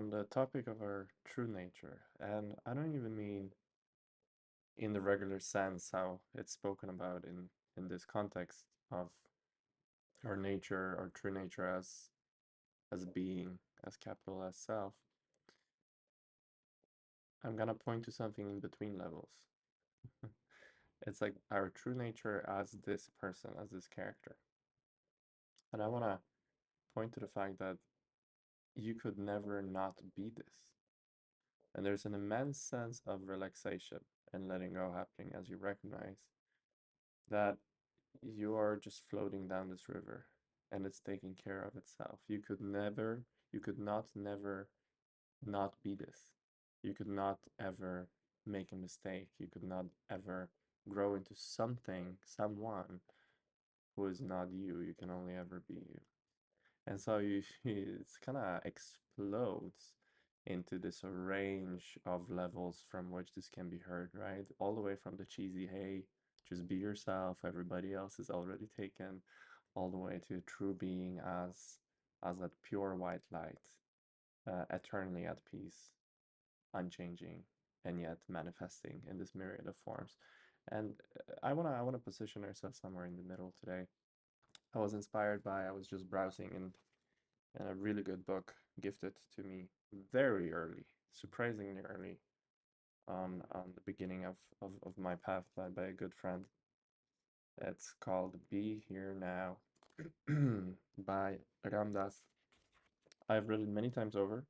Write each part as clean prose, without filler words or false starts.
on the topic of our true nature. And I don't even mean in the regular sense how it's spoken about in this context of our nature, our true nature as being, as capital S self. I'm gonna point to something in between levels. It's like our true nature as this person, as this character. And I wanna point to the fact that you could never not be this. And there's an immense sense of relaxation and letting go happening as you recognize that you are just floating down this river and it's taking care of itself. You could not never not be this. You could not ever make a mistake. You could not ever grow into something, someone who is not you. You can only ever be you. And so you it's kind of explodes into this range of levels from which this can be heard, right? All the way from the cheesy, hey, just be yourself, everybody else is already taken, all the way to true being as that pure white light, eternally at peace, unchanging, and yet manifesting in this myriad of forms. And I wanna position ourselves somewhere in the middle today. I was just browsing and a really good book gifted to me very early, surprisingly early on the beginning of my path by a good friend. It's called Be Here Now by Ramdas. I've read it many times over.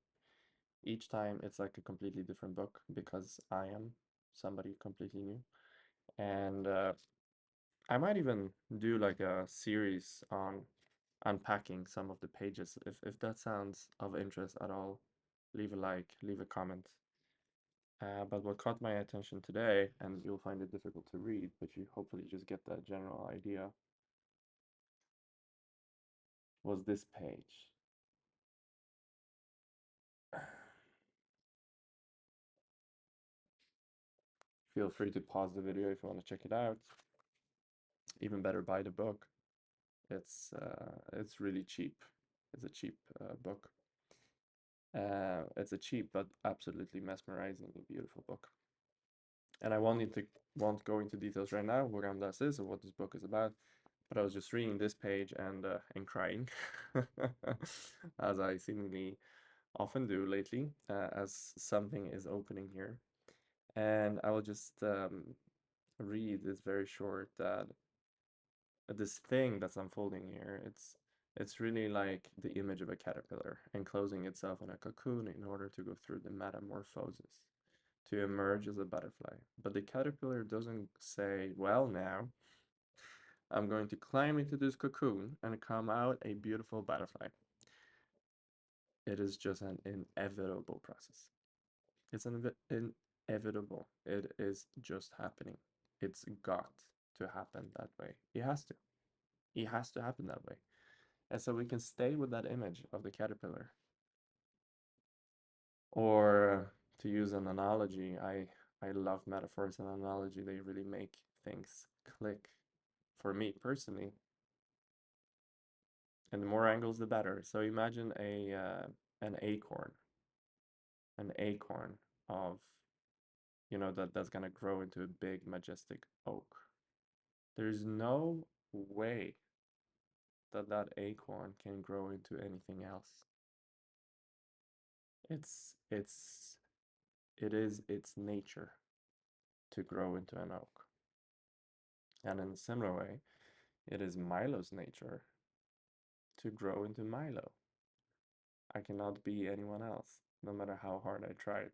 Each time it's like a completely different book because I am somebody completely new. And I might even do like a series on unpacking some of the pages. If that sounds of interest at all, leave a like, leave a comment. But what caught my attention today, and you'll find it difficult to read, but you hopefully just get that general idea, was this page. Feel free to pause the video if you want to check it out. Even better, buy the book. It's really cheap. It's a cheap book. It's a cheap but absolutely mesmerizingly beautiful book. And won't go into details right now what Ramdas is or what this book is about, but I was just reading this page and crying, as I seemingly often do lately, as something is opening here. And I will just read this very short that this thing that's unfolding here, it's really like the image of a caterpillar enclosing itself in a cocoon in order to go through the metamorphosis to emerge as a butterfly. But the caterpillar doesn't say, well, now I'm going to climb into this cocoon and come out a beautiful butterfly. It is just an inevitable process. It's inevitable. It is just happening. It's got to happen that way. It has to. It has to happen that way. And so we can stay with that image of the caterpillar. Or to use an analogy, I love metaphors and analogy. They really make things click for me personally. And the more angles, the better. So imagine an acorn of that's gonna grow into a big majestic oak. There's no way that that acorn can grow into anything else. It's it is its nature to grow into an oak. And in a similar way, it is Milo's nature to grow into Milo. I cannot be anyone else, no matter how hard I tried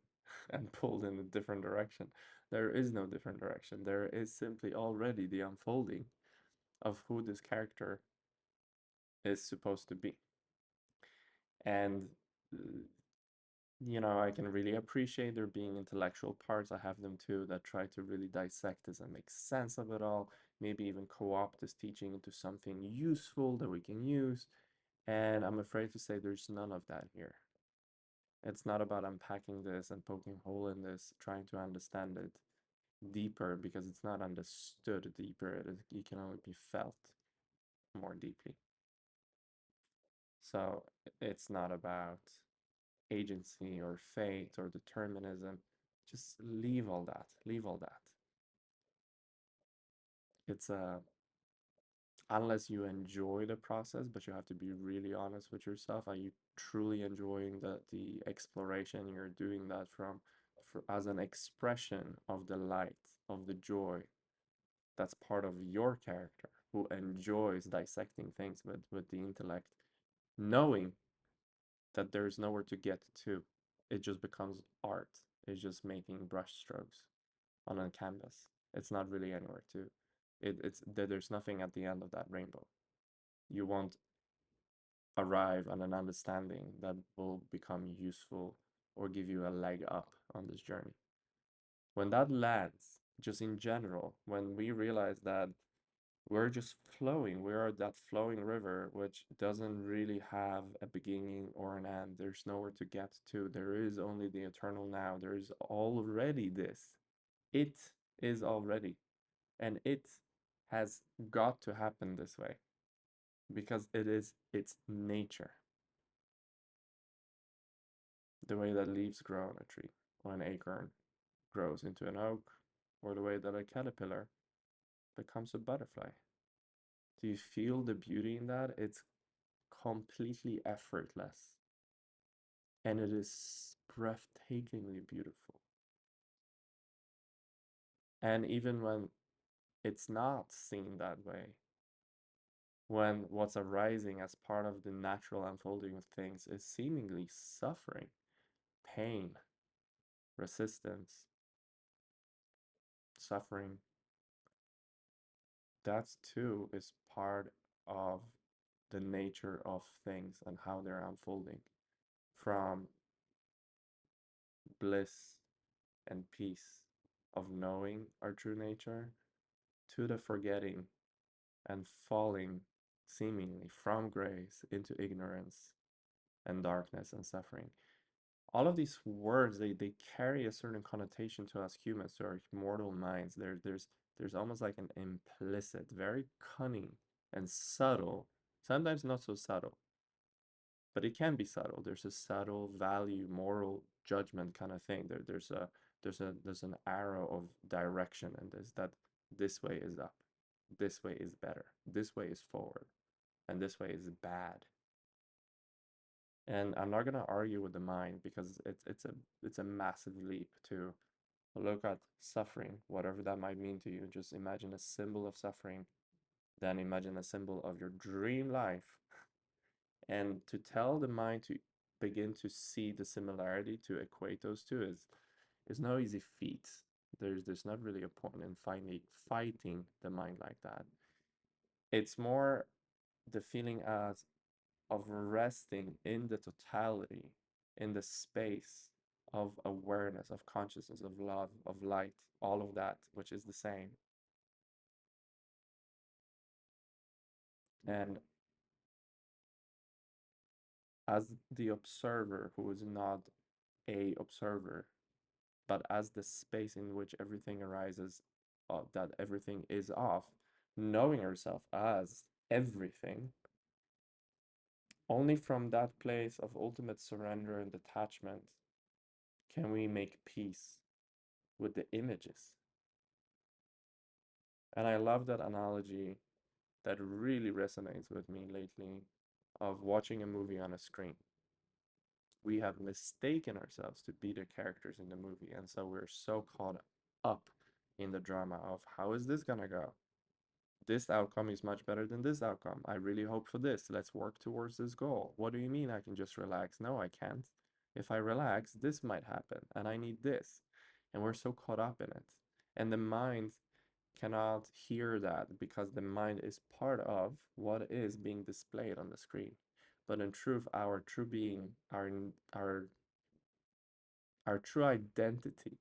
and pulled in a different direction. There is no different direction. There is simply already the unfolding of who this character is supposed to be. And, I can really appreciate there being intellectual parts. I have them too that try to really dissect this and make sense of it all, maybe even co opt this teaching into something useful that we can use. And I'm afraid to say there's none of that here. It's not about unpacking this and poking a hole in this, trying to understand it deeper because it's not understood deeper. It can only be felt more deeply. So it's not about agency or fate or determinism. Just leave all that. Leave all that. It's a unless you enjoy the process, but you have to be really honest with yourself. Are you truly enjoying the exploration? You're doing that as an expression of the light, of the joy that's part of your character who enjoys dissecting things with the intellect, knowing that there's nowhere to get to. It just becomes art. It's just making brush strokes on a canvas. It's not really anywhere to. It's there's nothing at the end of that rainbow. You won't arrive at an understanding that will become useful or give you a leg up on this journey. When that lands, just in general, when we realize that we're just flowing, we are that flowing river which doesn't really have a beginning or an end, there's nowhere to get to, there is only the eternal now, there is already this. It is already, and it has got to happen this way because it is its nature. The way that leaves grow on a tree, or an acorn grows into an oak, or the way that a caterpillar becomes a butterfly. Do you feel the beauty in that? It's completely effortless, and it is breathtakingly beautiful. And even when it's not seen that way, when what's arising as part of the natural unfolding of things is seemingly suffering, pain, resistance, suffering, that too is part of the nature of things and how they're unfolding, from bliss and peace of knowing our true nature to the forgetting and falling seemingly from grace into ignorance and darkness and suffering. All of these words, they carry a certain connotation to us humans, to our mortal minds. There's almost like an implicit, very cunning and subtle, sometimes not so subtle, but it can be subtle. There's a subtle value, moral judgment kind of thing. There's an arrow of direction and this way is up, this way is better, this way is forward, and this way is bad. And I'm not gonna argue with the mind because it's a massive leap to look at suffering, whatever that might mean to you. Just imagine a symbol of suffering, then imagine a symbol of your dream life. And to tell the mind to begin to see the similarity, to equate those two is no easy feat. There's not really a point in fighting the mind like that. It's more the feeling as of resting in the totality, in the space of awareness, of consciousness, of love, of light, all of that, which is the same. And as the observer who is not a observer, but as the space in which everything arises, that everything is of, knowing yourself as everything, only from that place of ultimate surrender and detachment can we make peace with the images. And I love that analogy that really resonates with me lately of watching a movie on a screen. We have mistaken ourselves to be the characters in the movie, and so we're so caught up in the drama of how is this gonna go? This outcome is much better than this outcome. I really hope for this. Let's work towards this goal. What do you mean I can just relax? No, I can't. If I relax, this might happen, and I need this. And we're so caught up in it. And the mind cannot hear that because the mind is part of what is being displayed on the screen. But in truth, our true being, our true identity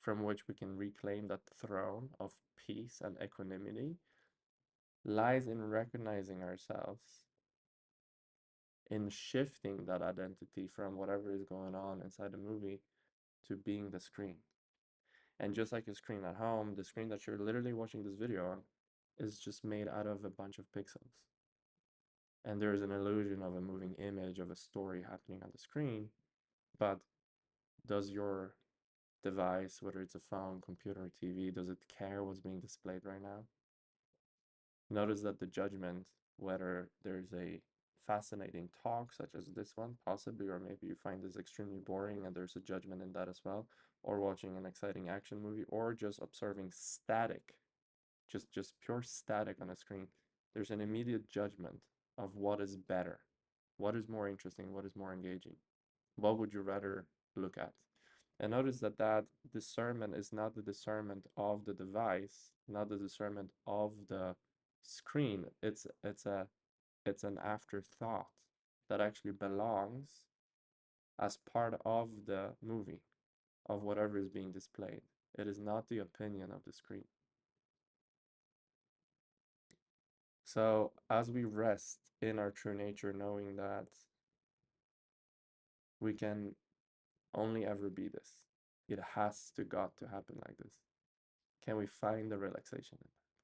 from which we can reclaim that throne of peace and equanimity lies in recognizing ourselves, in shifting that identity from whatever is going on inside the movie to being the screen. And just like a screen at home, the screen that you're literally watching this video on is just made out of a bunch of pixels. and there's an illusion of a moving image of a story happening on the screen. But does your device, whether it's a phone, computer, or TV, does it care what's being displayed right now? Notice that the judgment, whether there's a fascinating talk such as this one, possibly, or maybe you find this extremely boring and there's a judgment in that as well, or watching an exciting action movie, or just observing static, just pure static on a screen, there's an immediate judgment of what is better, what is more interesting, what is more engaging, what would you rather look at. And notice that that discernment is not the discernment of the device, not the discernment of the screen. It's an afterthought that actually belongs as part of the movie, of whatever is being displayed. It is not the opinion of the screen. So as we rest in our true nature, knowing that we can only ever be this, it has got to happen like this. Can we find the relaxation in that?